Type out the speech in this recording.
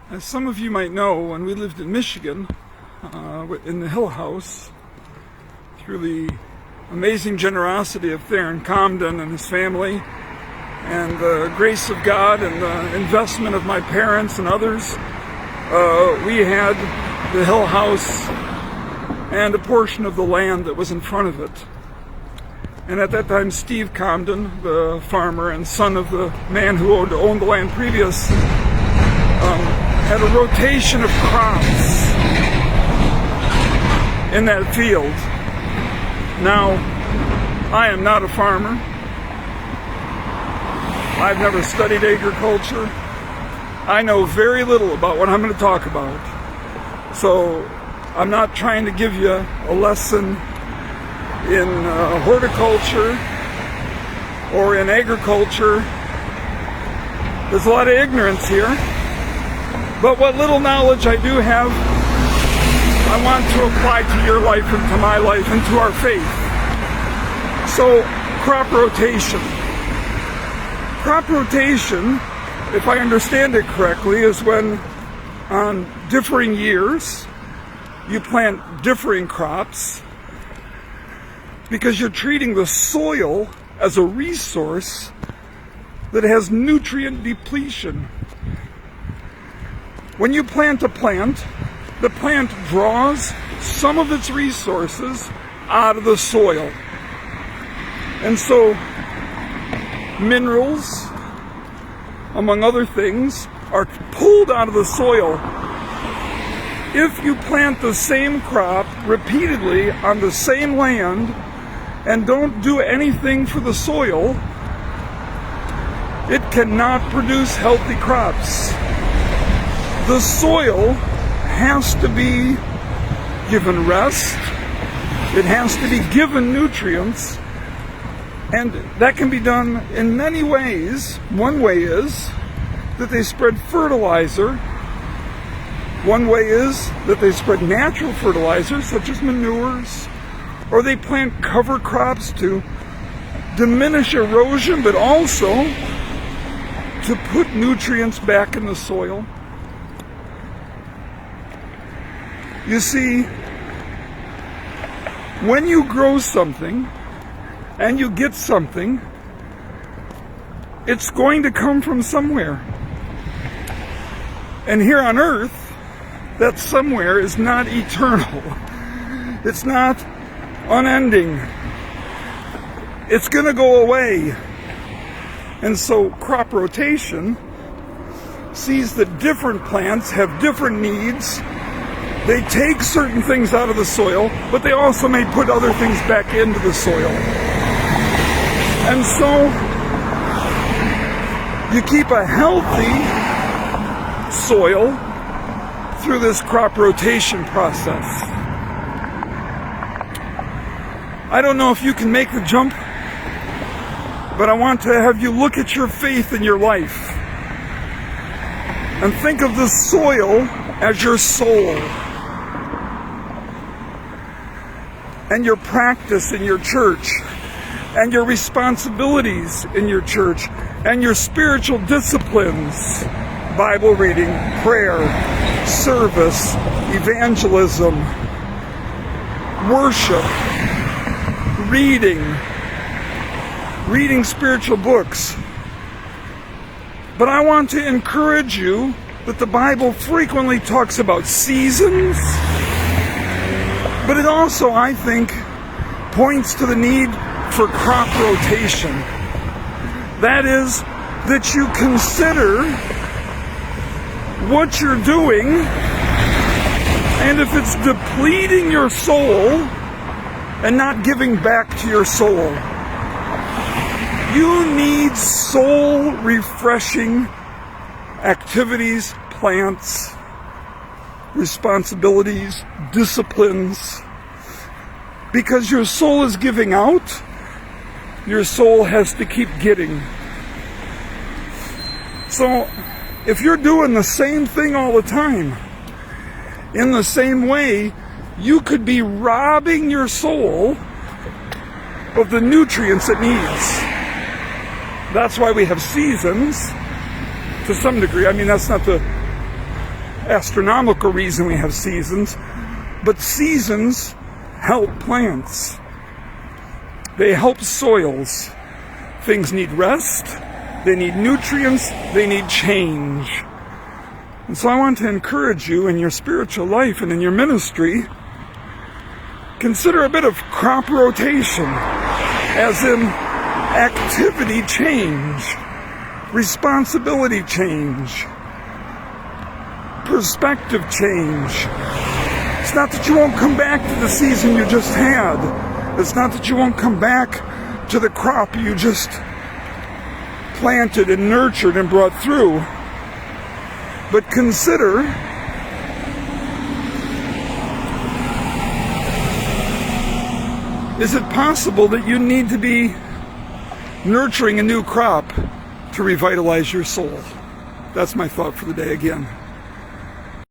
As some of you might know, when we lived in Michigan, in the Hill House, through the amazing generosity of Theron Comden and his family, and the grace of God and the investment of my parents and others, we had the Hill House and a portion of the land that was in front of it. And at that time, Steve Comden, the farmer and son of the man who owned the land previous, had a rotation of crops in that field. Now, I am not a farmer. I've never studied agriculture. I know very little about what I'm going to talk about. So I'm not trying to give you a lesson in horticulture or in agriculture. There's a lot of ignorance here. But what little knowledge I do have, I want to apply to your life and to my life and to our faith. So, crop rotation. Crop rotation, if I understand it correctly, is when on differing years you plant differing crops because you're treating the soil as a resource that has nutrient depletion. When you plant a plant, the plant draws some of its resources out of the soil. And so minerals, among other things, are pulled out of the soil. If you plant the same crop repeatedly on the same land and don't do anything for the soil, it cannot produce healthy crops. The soil has to be given rest. It has to be given nutrients. And that can be done in many ways. One way is that they spread fertilizer. One way is that they spread natural fertilizers, such as manures. Or they plant cover crops to diminish erosion, but also to put nutrients back in the soil. You see, when you grow something and you get something, it's going to come from somewhere. And here on earth, that somewhere is not eternal. It's not unending. It's going to go away. And so crop rotation sees that different plants have different needs. They take certain things out of the soil, but they also may put other things back into the soil. And so you keep a healthy soil through this crop rotation process. I don't know if you can make the jump, but I want to have you look at your faith in your life and think of the soil as your soul. And your practice in your church, and your responsibilities in your church, and your spiritual disciplines, Bible reading, prayer, service, evangelism, worship, reading spiritual books. But I want to encourage you that the Bible frequently talks about seasons, but it also, I think, points to the need for crop rotation. That is, that you consider what you're doing, and if it's depleting your soul and not giving back to your soul. You need soul-refreshing activities, plants, responsibilities, disciplines. Because your soul is giving out, your soul has to keep getting. So, if you're doing the same thing all the time, in the same way, you could be robbing your soul of the nutrients it needs. That's why we have seasons, to some degree. I mean, that's not the astronomical reason we have seasons, but seasons help plants. They help soils. Things need rest, they need nutrients, they need change. And so I want to encourage you in your spiritual life and in your ministry, consider a bit of crop rotation, as in activity change, responsibility change, perspective change. It's not that you won't come back to the season you just had. It's not that you won't come back to the crop you just planted and nurtured and brought through. But consider is it possible that you need to be nurturing a new crop to revitalize your soul? That's my thought for the day again.